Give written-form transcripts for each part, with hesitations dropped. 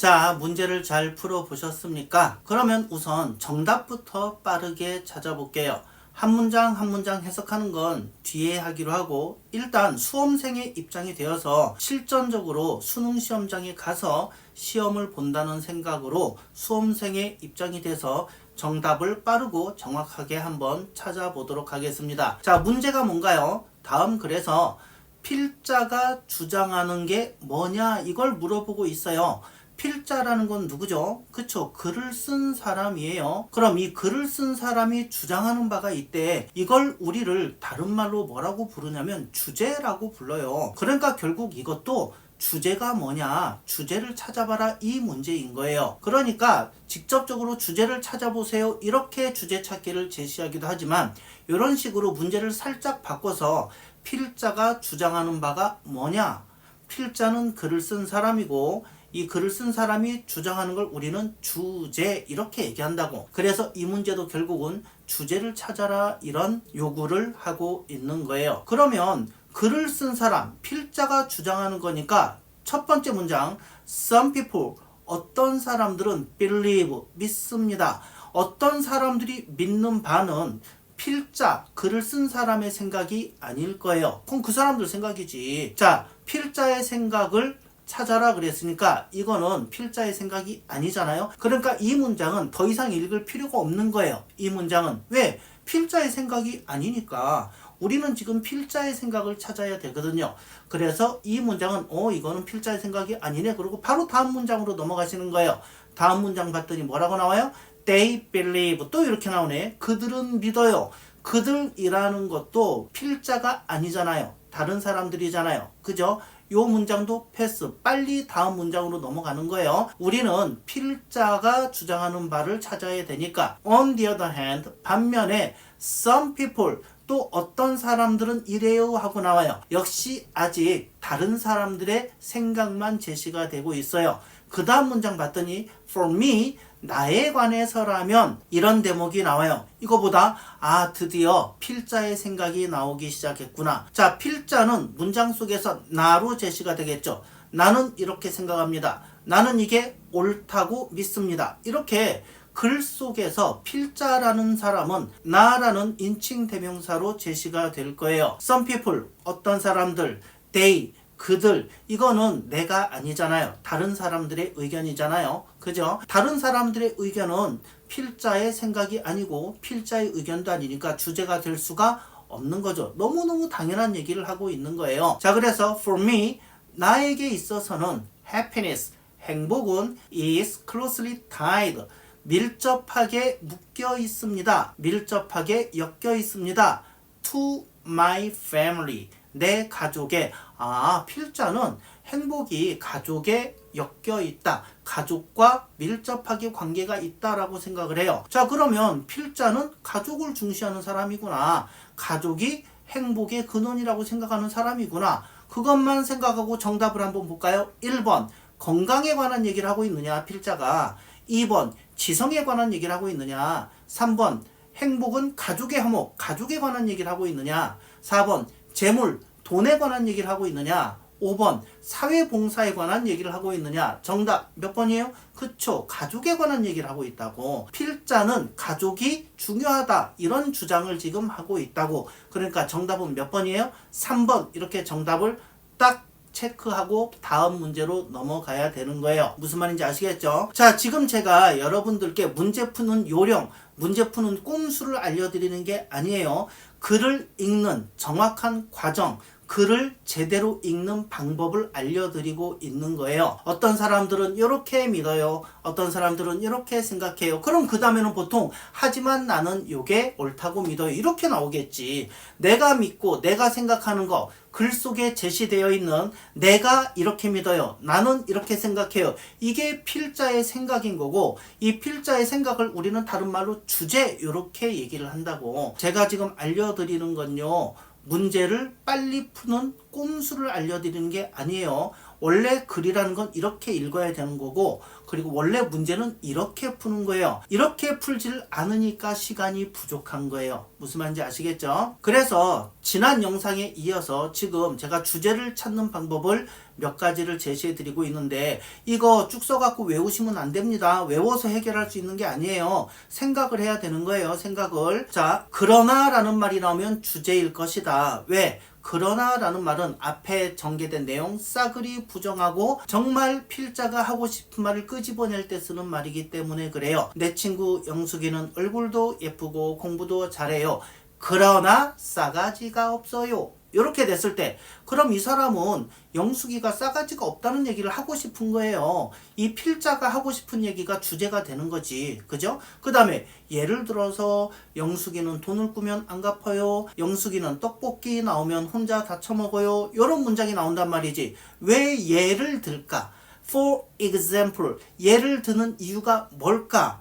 자, 문제를 잘 풀어보셨습니까? 그러면 우선 정답부터 빠르게 찾아볼게요. 한 문장 한 문장 해석하는 건 뒤에 하기로 하고, 일단 수험생의 입장이 되어서 실전적으로 수능 시험장에 가서 시험을 본다는 생각으로 수험생의 입장이 돼서 정답을 빠르고 정확하게 한번 찾아보도록 하겠습니다. 자, 문제가 뭔가요? 다음 글에서 필자가 주장하는 게 뭐냐, 이걸 물어보고 있어요. 필자라는 건 누구죠? 그쵸, 글을 쓴 사람이에요. 그럼 이 글을 쓴 사람이 주장하는 바가 있대. 이걸 우리를 다른 말로 뭐라고 부르냐면 주제라고 불러요. 그러니까 결국 이것도 주제가 뭐냐, 주제를 찾아봐라, 이 문제인 거예요. 그러니까 직접적으로 주제를 찾아보세요, 이렇게 주제 찾기를 제시하기도 하지만, 이런 식으로 문제를 살짝 바꿔서 필자가 주장하는 바가 뭐냐, 필자는 글을 쓴 사람이고 이 글을 쓴 사람이 주장하는 걸 우리는 주제, 이렇게 얘기한다고. 그래서 이 문제도 결국은 주제를 찾아라, 이런 요구를 하고 있는 거예요. 그러면 글을 쓴 사람, 필자가 주장하는 거니까 첫 번째 문장, some people, 어떤 사람들은 believe, 믿습니다. 어떤 사람들이 믿는 바는 필자, 글을 쓴 사람의 생각이 아닐 거예요. 그럼 그 사람들 생각이지. 자, 필자의 생각을 찾아라 그랬으니까 이거는 필자의 생각이 아니잖아요. 그러니까 이 문장은 더 이상 읽을 필요가 없는 거예요. 이 문장은. 왜? 필자의 생각이 아니니까. 우리는 지금 필자의 생각을 찾아야 되거든요. 그래서 이 문장은 이거는 필자의 생각이 아니네. 그리고 바로 다음 문장으로 넘어가시는 거예요. 다음 문장 봤더니 뭐라고 나와요? They believe. 또 이렇게 나오네. 그들은 믿어요. 그들이라는 것도 필자가 아니잖아요. 다른 사람들이잖아요. 그죠? 요 문장도 패스. 빨리 다음 문장으로 넘어가는 거예요. 우리는 필자가 주장하는 바를 찾아야 되니까. On the other hand, 반면에 some people, 또 어떤 사람들은 이래요 하고 나와요. 역시 아직 다른 사람들의 생각만 제시가 되고 있어요. 그 다음 문장 봤더니 for me, 나에 관해서라면, 이런 대목이 나와요. 이거보다 드디어 필자의 생각이 나오기 시작했구나. 자, 필자는 문장 속에서 나로 제시가 되겠죠. 나는 이렇게 생각합니다. 나는 이게 옳다고 믿습니다. 이렇게 글 속에서 필자라는 사람은 나라는 인칭 대명사로 제시가 될 거예요. Some people, 어떤 사람들, they, 그들, 이거는 내가 아니잖아요. 다른 사람들의 의견이잖아요. 그죠? 다른 사람들의 의견은 필자의 생각이 아니고 필자의 의견도 아니니까 주제가 될 수가 없는 거죠. 너무너무 당연한 얘기를 하고 있는 거예요. 자, 그래서 for me, 나에게 있어서는 happiness, 행복은 is closely tied, 밀접하게 묶여 있습니다. 밀접하게 엮여 있습니다. to my family, 내 가족에. 필자는 행복이 가족에 엮여 있다, 가족과 밀접하게 관계가 있다라고 생각을 해요. 자, 그러면 필자는 가족을 중시하는 사람이구나, 가족이 행복의 근원이라고 생각하는 사람이구나, 그것만 생각하고 정답을 한번 볼까요? 1번 건강에 관한 얘기를 하고 있느냐 필자가, 2번 지성에 관한 얘기를 하고 있느냐, 3번 행복은 가족의 화목, 가족에 관한 얘기를 하고 있느냐, 4번 재물, 돈에 관한 얘기를 하고 있느냐, 5번 사회봉사에 관한 얘기를 하고 있느냐. 정답 몇 번이에요? 그쵸, 가족에 관한 얘기를 하고 있다고. 필자는 가족이 중요하다, 이런 주장을 지금 하고 있다고. 그러니까 정답은 몇 번이에요? 3번. 이렇게 정답을 딱 체크하고 다음 문제로 넘어가야 되는 거예요. 무슨 말인지 아시겠죠? 자, 지금 제가 여러분들께 문제 푸는 요령, 문제 푸는 꼼수를 알려드리는 게 아니에요. 글을 읽는 정확한 과정, 글을 제대로 읽는 방법을 알려드리고 있는 거예요. 어떤 사람들은 이렇게 믿어요, 어떤 사람들은 이렇게 생각해요. 그럼 그 다음에는 보통 하지만 나는 이게 옳다고 믿어요, 이렇게 나오겠지. 내가 믿고 내가 생각하는 거, 글 속에 제시되어 있는 내가 이렇게 믿어요, 나는 이렇게 생각해요, 이게 필자의 생각인 거고, 이 필자의 생각을 우리는 다른 말로 주제, 이렇게 얘기를 한다고. 제가 지금 알려드리는 건요, 문제를 빨리 푸는 꼼수를 알려드리는 게 아니에요. 원래 글이라는 건 이렇게 읽어야 되는 거고, 그리고 원래 문제는 이렇게 푸는 거예요. 이렇게 풀지를 않으니까 시간이 부족한 거예요. 무슨 말인지 아시겠죠? 그래서 지난 영상에 이어서 지금 제가 주제를 찾는 방법을 몇 가지를 제시해 드리고 있는데 이거 쭉 써갖고 외우시면 안 됩니다. 외워서 해결할 수 있는 게 아니에요. 생각을 해야 되는 거예요. 생각을. 자, 그러나 라는 말이 나오면 주제일 것이다. 왜? 그러나 라는 말은 앞에 전개된 내용 싸그리 부정하고 정말 필자가 하고 싶은 말을 끄집어낼 때 쓰는 말이기 때문에 그래요. 내 친구 영숙이는 얼굴도 예쁘고 공부도 잘해요. 그러나 싸가지가 없어요. 이렇게 됐을 때 그럼 이 사람은 영숙이가 싸가지가 없다는 얘기를 하고 싶은 거예요. 이 필자가 하고 싶은 얘기가 주제가 되는 거지. 그죠? 그 다음에 예를 들어서 영숙이는 돈을 꾸면 안 갚아요. 영숙이는 떡볶이 나오면 혼자 다 처먹어요. 이런 문장이 나온단 말이지. 왜 예를 들까? For example, 예를 드는 이유가 뭘까?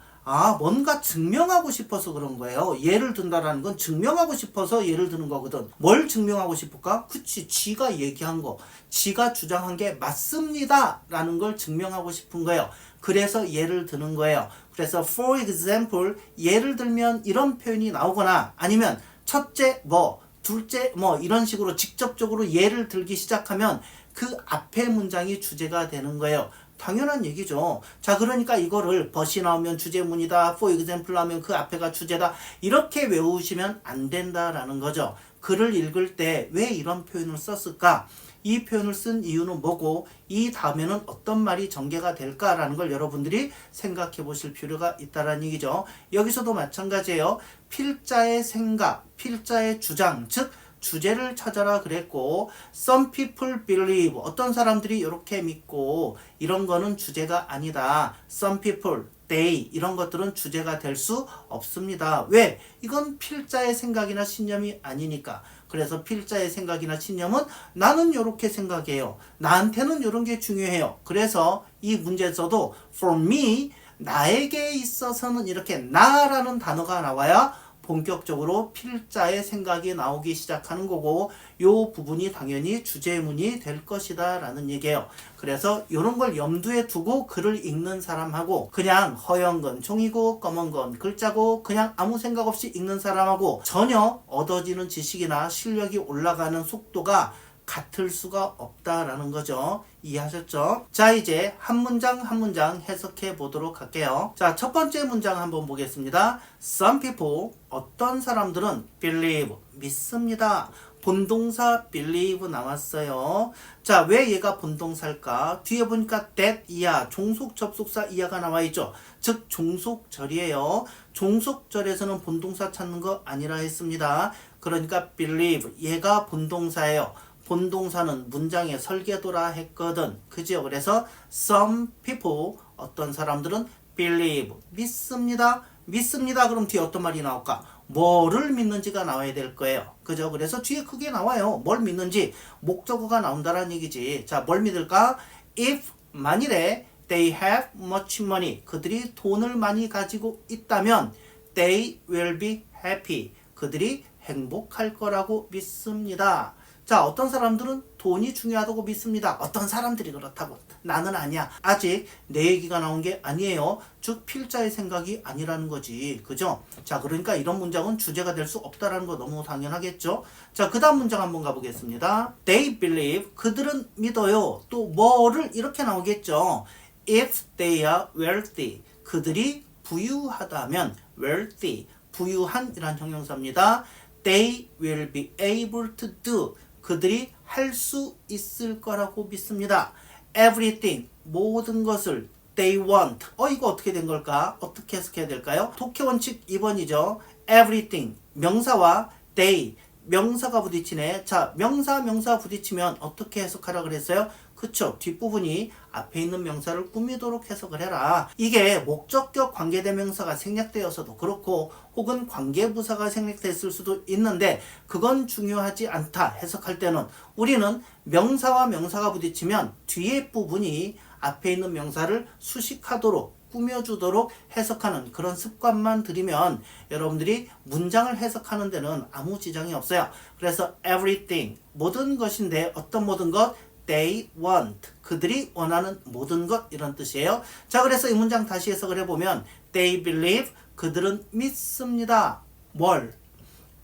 뭔가 증명하고 싶어서 그런 거예요. 예를 든다라는 건 증명하고 싶어서 예를 드는 거거든. 뭘 증명하고 싶을까? 그치, 지가 얘기한 거, 지가 주장한 게 맞습니다 라는 걸 증명하고 싶은 거예요. 그래서 예를 드는 거예요. 그래서 for example, 예를 들면 이런 표현이 나오거나 아니면 첫째 뭐, 둘째 뭐 이런 식으로 직접적으로 예를 들기 시작하면 그 앞에 문장이 주제가 되는 거예요. 당연한 얘기죠. 자, 그러니까 이거를 but이 나오면 주제문이다. for example 나오면 그 앞에가 주제다. 이렇게 외우시면 안 된다라는 거죠. 글을 읽을 때 왜 이런 표현을 썼을까? 이 표현을 쓴 이유는 뭐고 이 다음에는 어떤 말이 전개가 될까라는 걸 여러분들이 생각해 보실 필요가 있다는 얘기죠. 여기서도 마찬가지예요. 필자의 생각, 필자의 주장, 즉 주제를 찾아라 그랬고 some people believe 어떤 사람들이 이렇게 믿고 이런 거는 주제가 아니다. some people, they 이런 것들은 주제가 될 수 없습니다. 왜? 이건 필자의 생각이나 신념이 아니니까. 그래서 필자의 생각이나 신념은 나는 이렇게 생각해요. 나한테는 이런 게 중요해요. 그래서 이 문제에서도 for me 나에게 있어서는 이렇게 나라는 단어가 나와야 본격적으로 필자의 생각이 나오기 시작하는 거고 이 부분이 당연히 주제문이 될 것이다 라는 얘기예요. 그래서 이런 걸 염두에 두고 글을 읽는 사람하고 그냥 허연 건 종이고 검은 건 글자고 그냥 아무 생각 없이 읽는 사람하고 전혀 얻어지는 지식이나 실력이 올라가는 속도가 같을 수가 없다라는 거죠. 이해하셨죠? 자, 이제 한 문장 한 문장 해석해 보도록 할게요. 자, 첫 번째 문장 한번 보겠습니다. Some people, 어떤 사람들은 believe, 믿습니다. 본동사 believe 나왔어요. 자, 왜 얘가 본동사일까? 뒤에 보니까 that 이하, 종속 접속사 이하가 나와 있죠. 즉 종속절이에요. 종속절에서는 본동사 찾는 거 아니라 했습니다. 그러니까 believe, 얘가 본동사예요. 본동사는 문장의 설계도라 했거든. 그죠? 그래서 some people, 어떤 사람들은 believe, 믿습니다. 믿습니다. 그럼 뒤에 어떤 말이 나올까? 뭐를 믿는지가 나와야 될 거예요. 그죠? 그래서 뒤에 크게 나와요. 뭘 믿는지 목적어가 나온다는 얘기지. 자, 뭘 믿을까? If, 만일에 they have much money, 그들이 돈을 많이 가지고 있다면 they will be happy, 그들이 행복할 거라고 믿습니다. 자, 어떤 사람들은 돈이 중요하다고 믿습니다. 어떤 사람들이 그렇다고. 나는 아니야. 아직 내 얘기가 나온 게 아니에요. 즉 필자의 생각이 아니라는 거지. 그죠? 자, 그러니까 이런 문장은 주제가 될 수 없다라는 거 너무 당연하겠죠? 자, 그 다음 문장 한번 가보겠습니다. They believe, 그들은 믿어요. 또 뭐를 이렇게 나오겠죠. If they are wealthy, 그들이 부유하다면 wealthy, 부유한 이란 형용사입니다. They will be able to do, 그들이 할 수 있을 거라고 믿습니다. Everything, 모든 것을 they want. 이거 어떻게 된 걸까? 어떻게 해석해야 될까요? 독해 원칙 2번이죠. Everything, 명사와 they, 명사가 부딪히네. 자, 명사 부딪히면 어떻게 해석하라 그랬어요? 그쵸? 뒷부분이 앞에 있는 명사를 꾸미도록 해석을 해라. 이게 목적격 관계대명사가 생략되어서도 그렇고 혹은 관계부사가 생략됐을 수도 있는데 그건 중요하지 않다. 해석할 때는 우리는 명사와 명사가 부딪히면 뒤에 부분이 앞에 있는 명사를 수식하도록 꾸며주도록 해석하는 그런 습관만 들이면 여러분들이 문장을 해석하는 데는 아무 지장이 없어요. 그래서 everything, 모든 것인데 어떤 모든 것? They want, 그들이 원하는 모든 것 이런 뜻이에요. 자, 그래서 이 문장 다시 해석을 해보면 They believe, 그들은 믿습니다. 뭘?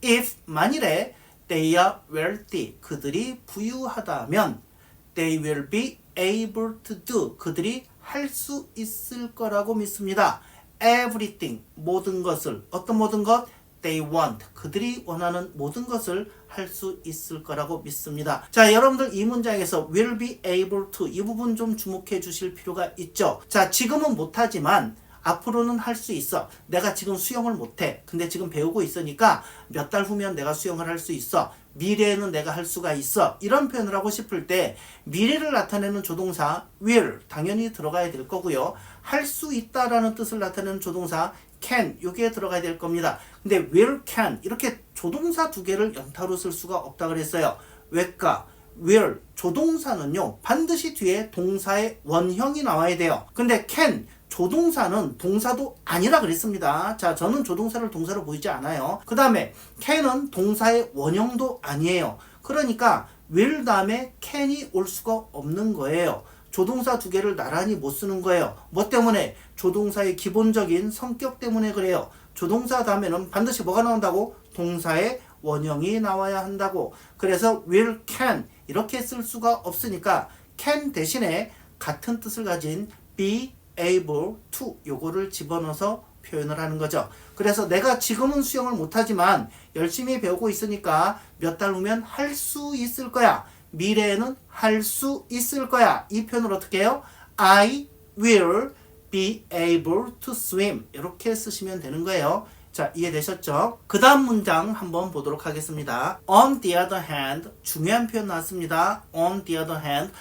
if 만일에 they are wealthy 그들이 부유하다면 they will be able to do 그들이 할 수 있을 거라고 믿습니다. everything 모든 것을 어떤 모든 것 they want 그들이 원하는 모든 것을 할 수 있을 거라고 믿습니다. 자, 여러분들 이 문장에서 will be able to 이 부분 좀 주목해 주실 필요가 있죠. 자, 지금은 못하지만 앞으로는 할 수 있어. 내가 지금 수영을 못해. 근데 지금 배우고 있으니까 몇 달 후면 내가 수영을 할 수 있어. 미래에는 내가 할 수가 있어. 이런 표현을 하고 싶을 때 미래를 나타내는 조동사 will 당연히 들어가야 될 거고요. 할 수 있다라는 뜻을 나타내는 조동사 can 여기에 들어가야 될 겁니다. 근데 will, can 이렇게 조동사 두 개를 연타로 쓸 수가 없다 그랬어요. 왜까? will 조동사는요 반드시 뒤에 동사의 원형이 나와야 돼요. 근데 can 조동사는 동사도 아니라 그랬습니다. 자, 저는 조동사를 동사로 보이지 않아요. 그 다음에 can은 동사의 원형도 아니에요. 그러니까 will 다음에 can이 올 수가 없는 거예요. 조동사 두 개를 나란히 못 쓰는 거예요. 뭐 때문에? 조동사의 기본적인 성격 때문에 그래요. 조동사 다음에는 반드시 뭐가 나온다고? 동사의 원형이 나와야 한다고. 그래서 will, can 이렇게 쓸 수가 없으니까 can 대신에 같은 뜻을 가진 be able to 요거를 집어넣어서 표현을 하는 거죠. 그래서 내가 지금은 수영을 못하지만 열심히 배우고 있으니까 몇 달 후면 할 수 있을 거야. 미래에는 할 수 있을 거야. 이 표현을 어떻게 해요? I will be able to swim 이렇게 쓰시면 되는 거예요. 자, 이해되셨죠? 그 다음 문장 한번 보도록 하겠습니다. On the other hand 중요한 표현 나왔습니다. On the other hand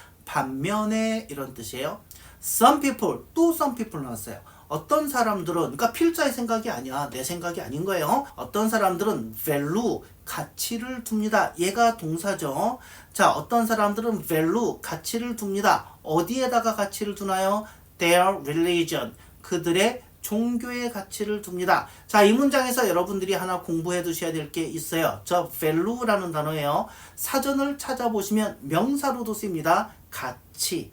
반면에 이런 뜻이에요. Some people 또 some people 나왔어요. 어떤 사람들은 그러니까 필자의 생각이 아니야. 내 생각이 아닌 거예요. 어떤 사람들은 value 가치를 둡니다. 얘가 동사죠. 자, 어떤 사람들은 value 가치를 둡니다. 어디에다가 가치를 두나요? Their religion 그들의 종교의 가치를 둡니다. 자, 이 문장에서 여러분들이 하나 공부해 두셔야 될 게 있어요. 저 value라는 단어예요. 사전을 찾아보시면 명사로도 쓰입니다. 가치.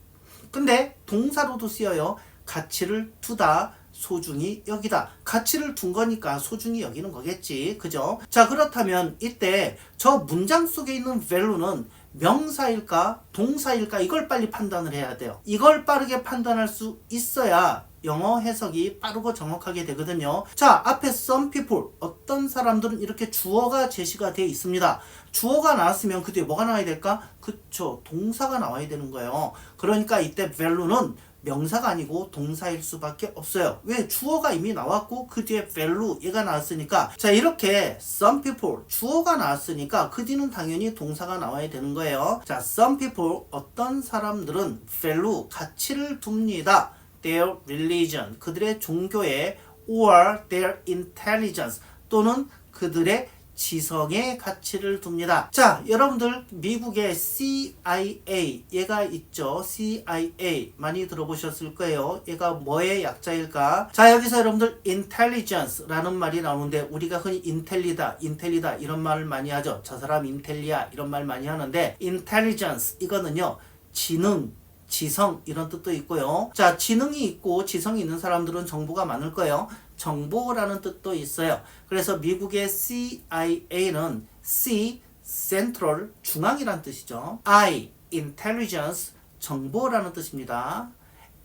근데 동사로도 쓰여요. 가치를 두다, 소중히 여기다. 가치를 둔 거니까 소중히 여기는 거겠지. 그죠? 자, 그렇다면 이때 저 문장 속에 있는 value는 명사일까 동사일까 이걸 빨리 판단을 해야 돼요. 이걸 빠르게 판단할 수 있어야 영어 해석이 빠르고 정확하게 되거든요. 자, 앞에 some people 어떤 사람들은 이렇게 주어가 제시가 되어 있습니다. 주어가 나왔으면 그 뒤에 뭐가 나와야 될까? 그쵸, 동사가 나와야 되는 거예요. 그러니까 이때 value는 명사가 아니고 동사일 수밖에 없어요. 왜? 주어가 이미 나왔고 그 뒤에 value 얘가 나왔으니까. 자, 이렇게 some people 주어가 나왔으니까 그 뒤는 당연히 동사가 나와야 되는 거예요. 자, some people 어떤 사람들은 value 가치를 둡니다. Their religion 그들의 종교에 or their intelligence 또는 그들의 지성의 가치를 둡니다. 자, 여러분들 미국의 CIA 얘가 있죠. CIA 많이 들어보셨을 거예요. 얘가 뭐의 약자일까? 자, 여기서 여러분들 intelligence라는 말이 나오는데 우리가 흔히 인텔리다 이런 말을 많이 하죠. 저 사람 인텔리야 이런 말 많이 하는데 intelligence 이거는요 지능 지성 이런 뜻도 있고요. 자, 지능이 있고 지성이 있는 사람들은 정보가 많을 거예요. 정보라는 뜻도 있어요. 그래서 미국의 CIA는 C, Central, 중앙이란 뜻이죠. I, Intelligence, 정보라는 뜻입니다.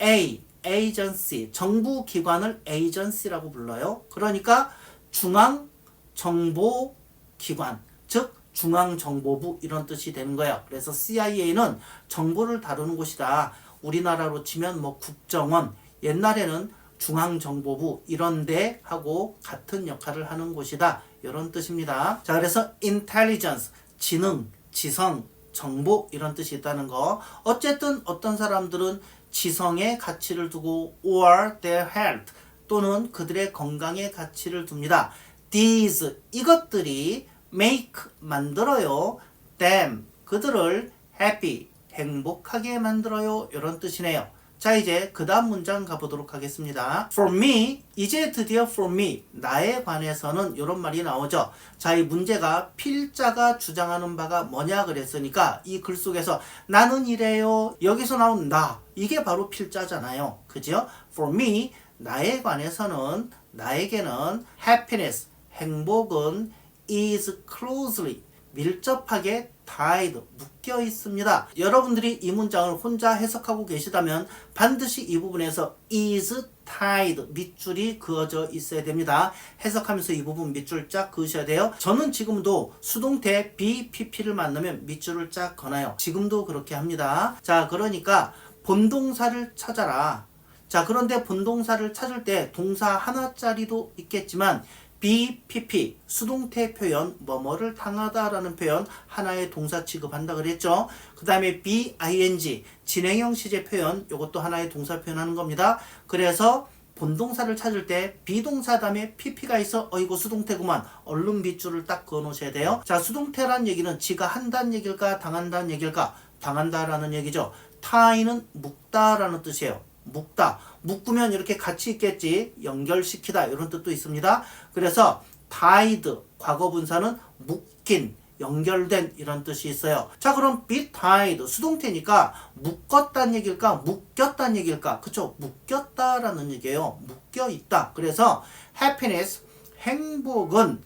A, Agency, 정부기관을 Agency라고 불러요. 그러니까 중앙정보기관, 즉 중앙정보부 이런 뜻이 되는 거예요. 그래서 CIA는 정보를 다루는 곳이다. 우리나라로 치면 뭐 국정원, 옛날에는 중앙정보부 이런데 하고 같은 역할을 하는 곳이다. 이런 뜻입니다. 자, 그래서 intelligence, 지능, 지성, 정보 이런 뜻이 있다는 거. 어쨌든 어떤 사람들은 지성의 가치를 두고 or their health 또는 그들의 건강의 가치를 둡니다. These 이것들이 make 만들어요. them 그들을 happy 행복하게 만들어요. 이런 뜻이네요. 자, 이제 그 다음 문장 가보도록 하겠습니다. For me 이제 드디어 for me 나에 관해서는 이런 말이 나오죠. 자, 이 문제가 필자가 주장하는 바가 뭐냐 그랬으니까 이 글 속에서 나는 이래요 여기서 나온 나 이게 바로 필자잖아요. 그죠? For me 나에 관해서는 나에게는 happiness 행복은 is closely 밀접하게 tied 묶여 있습니다. 여러분들이 이 문장을 혼자 해석하고 계시다면 반드시 이 부분에서 is tied 밑줄이 그어져 있어야 됩니다. 해석하면서 이 부분 밑줄 쫙 그으셔야 돼요. 저는 지금도 수동태 be, pp를 만나면 밑줄을 쫙 그어놔요. 지금도 그렇게 합니다. 자, 그러니까 본동사를 찾아라. 자, 그런데 본동사를 찾을 때 동사 하나짜리도 있겠지만 be, pp, 수동태 표현, 뭐뭐를 당하다라는 표현 하나의 동사 취급한다 그랬죠. 그 다음에 be, ing, 진행형 시제 표현, 이것도 하나의 동사 표현하는 겁니다. 그래서 본동사를 찾을 때 비동사 다음에 pp가 있어 이거 수동태구만. 얼른 밑줄을 딱 그어 놓으셔야 돼요. 자, 수동태란 얘기는 지가 한다는 얘기일까 당한다는 얘기일까? 당한다라는 얘기죠. tie는 묶다라는 뜻이에요. 묶다. 묶으면 이렇게 같이 있겠지. 연결시키다 이런 뜻도 있습니다. 그래서 tied 과거 분사는 묶인, 연결된 이런 뜻이 있어요. 자, 그럼 be tied 수동태니까 묶었다는 얘기일까? 묶였다는 얘기일까? 그쵸? 묶였다라는 얘기예요. 묶여 있다. 그래서 happiness 행복은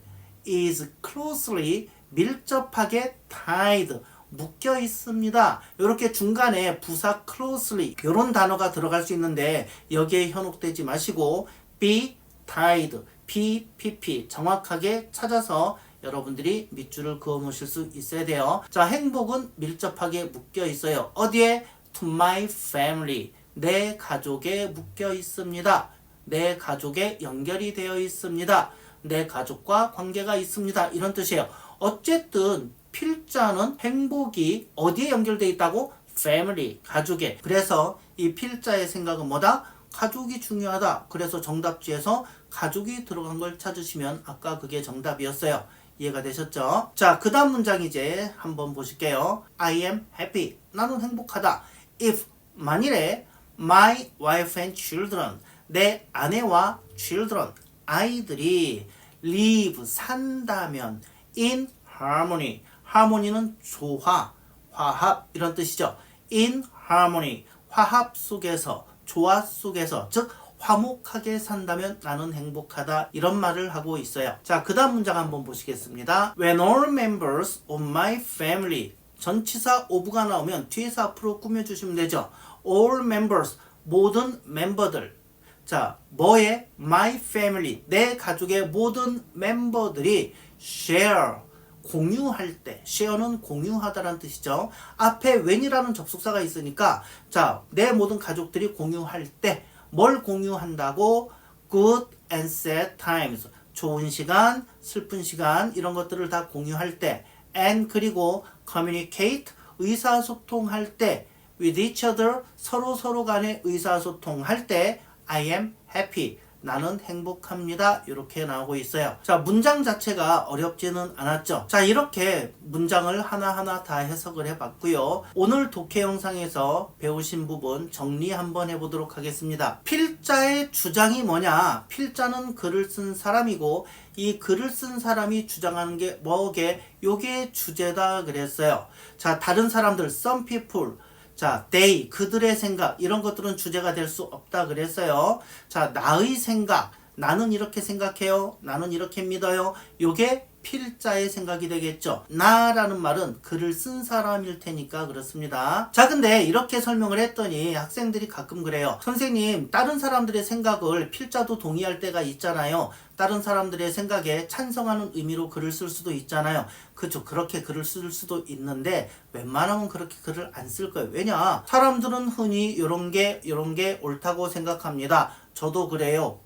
is closely 밀접하게 tied 묶여 있습니다. 이렇게 중간에 부사 closely 이런 단어가 들어갈 수 있는데 여기에 현혹되지 마시고 be tied, p, pp 정확하게 찾아서 여러분들이 밑줄을 그어 놓으실 수 있어야 돼요. 자, 행복은 밀접하게 묶여 있어요. 어디에? to my family 내 가족에 묶여 있습니다. 내 가족에 연결이 되어 있습니다. 내 가족과 관계가 있습니다. 이런 뜻이에요. 어쨌든 필자는 행복이 어디에 연결되어 있다고? family, 가족에. 그래서 이 필자의 생각은 뭐다? 가족이 중요하다. 그래서 정답지에서 가족이 들어간 걸 찾으시면 아까 그게 정답이었어요. 이해가 되셨죠? 자, 그 다음 문장 이제 한번 보실게요. I am happy. 나는 행복하다. If 만일에 my wife and children 내 아내와 children 아이들이 live 산다면 in harmony 하모니는 조화, 화합 이런 뜻이죠. in harmony 화합 속에서, 조화 속에서, 즉 화목하게 산다면 나는 행복하다 이런 말을 하고 있어요. 자, 그 다음 문장 한번 보시겠습니다. When all members of my family 전치사 of가 나오면 뒤에서 앞으로 꾸며주시면 되죠. all members 모든 멤버들. 자, 뭐의? my family 내 가족의 모든 멤버들이 share 공유할 때, share는 공유하다라는 뜻이죠. 앞에 when이라는 접속사가 있으니까 자, 내 모든 가족들이 공유할 때 뭘 공유한다고? good and sad times 좋은 시간, 슬픈 시간 이런 것들을 다 공유할 때 and 그리고 communicate 의사소통할 때 with each other 서로 간에 의사소통할 때 I am happy 나는 행복합니다. 이렇게 나오고 있어요. 자, 문장 자체가 어렵지는 않았죠. 자, 이렇게 문장을 하나하나 다 해석을 해봤고요. 오늘 독해 영상에서 배우신 부분 정리 한번 해보도록 하겠습니다. 필자의 주장이 뭐냐? 필자는 글을 쓴 사람이고 이 글을 쓴 사람이 주장하는 게 뭐게? 요게 주제다 그랬어요. 자, 다른 사람들 some people 자, they, 그들의 생각 이런 것들은 주제가 될 수 없다 그랬어요. 자, 나의 생각, 나는 이렇게 생각해요. 나는 이렇게 믿어요. 요게 필자의 생각이 되겠죠. 나라는 말은 글을 쓴 사람일 테니까 그렇습니다. 자, 근데 이렇게 설명을 했더니 학생들이 가끔 그래요. 선생님, 다른 사람들의 생각을 필자도 동의할 때가 있잖아요. 다른 사람들의 생각에 찬성하는 의미로 글을 쓸 수도 있잖아요. 그렇죠. 그렇게 글을 쓸 수도 있는데 웬만하면 그렇게 글을 안 쓸 거예요. 왜냐? 사람들은 흔히 이런 게 옳다고 생각합니다. 저도 그래요.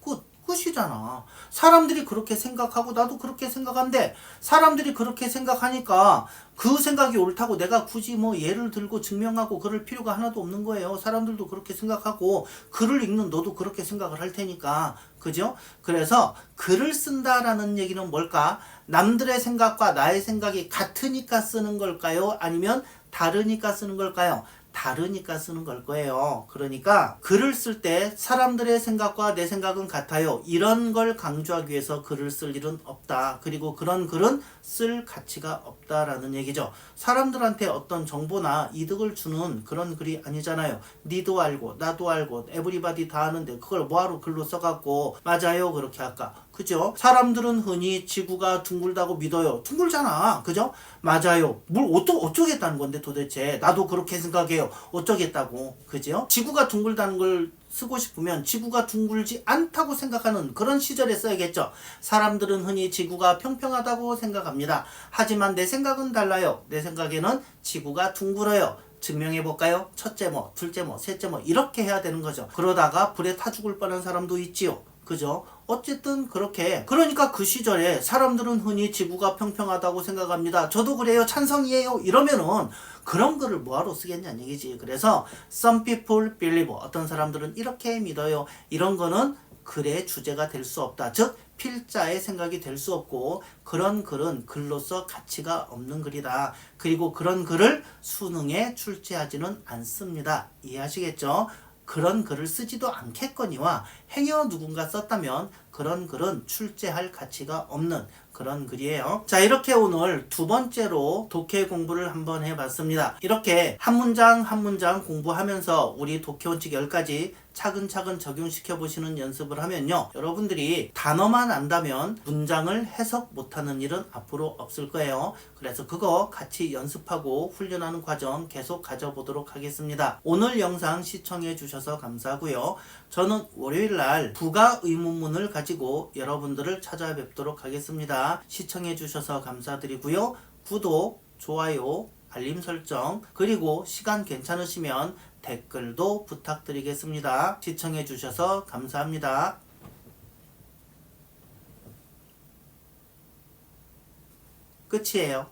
끝이잖아. 사람들이 그렇게 생각하고 나도 그렇게 생각한데 사람들이 그렇게 생각하니까 그 생각이 옳다고 내가 굳이 뭐 예를 들고 증명하고 그럴 필요가 하나도 없는 거예요. 사람들도 그렇게 생각하고 글을 읽는 너도 그렇게 생각을 할 테니까. 그죠? 그래서 글을 쓴다라는 얘기는 뭘까? 남들의 생각과 나의 생각이 같으니까 쓰는 걸까요? 아니면 다르니까 쓰는 걸까요? 다르니까 쓰는 걸 거예요. 그러니까 글을 쓸 때 사람들의 생각과 내 생각은 같아요. 이런 걸 강조하기 위해서 글을 쓸 일은 없다. 그리고 그런 글은 쓸 가치가 없다라는 얘기죠. 사람들한테 어떤 정보나 이득을 주는 그런 글이 아니잖아요. 니도 알고 나도 알고 에브리바디 다 아는데 그걸 뭐하러 글로 써갖고 맞아요 그렇게 할까? 그죠? 사람들은 흔히 지구가 둥글다고 믿어요. 둥글잖아. 그죠? 맞아요. 뭘 어쩌겠다는 건데 도대체. 나도 그렇게 생각해요. 어쩌겠다고. 그죠? 지구가 둥글다는 걸 쓰고 싶으면 지구가 둥글지 않다고 생각하는 그런 시절에 써야겠죠. 사람들은 흔히 지구가 평평하다고 생각합니다. 하지만 내 생각은 달라요. 내 생각에는 지구가 둥글어요. 증명해볼까요? 첫째 뭐, 둘째 뭐, 셋째 뭐 이렇게 해야 되는 거죠. 그러다가 불에 타 죽을 뻔한 사람도 있지요. 그죠? 어쨌든 그렇게 그러니까 그 시절에 사람들은 흔히 지구가 평평하다고 생각합니다. 저도 그래요. 찬성이에요. 이러면은 그런 글을 뭐하러 쓰겠냐는 얘기지. 그래서 some people believe 어떤 사람들은 이렇게 믿어요. 이런 거는 글의 주제가 될 수 없다. 즉 필자의 생각이 될 수 없고 그런 글은 글로서 가치가 없는 글이다. 그리고 그런 글을 수능에 출제하지는 않습니다. 이해하시겠죠? 그런 글을 쓰지도 않겠거니와 행여 누군가 썼다면 그런 글은 출제할 가치가 없는 그런 글이에요. 자, 이렇게 오늘 두 번째로 독해 공부를 한번 해봤습니다. 이렇게 한 문장 한 문장 공부하면서 우리 독해 원칙 10가지 차근차근 적용시켜 보시는 연습을 하면요, 여러분들이 단어만 안다면 문장을 해석 못하는 일은 앞으로 없을 거예요. 그래서 그거 같이 연습하고 훈련하는 과정 계속 가져보도록 하겠습니다. 오늘 영상 시청해 주셔서 감사하고요. 저는 월요일날 부가 의문문을 가지고 여러분들을 찾아뵙도록 하겠습니다. 시청해 주셔서 감사드리고요. 구독, 좋아요, 알림 설정, 그리고 시간 괜찮으시면 댓글도 부탁드리겠습니다. 시청해 주셔서 감사합니다. 끝이에요.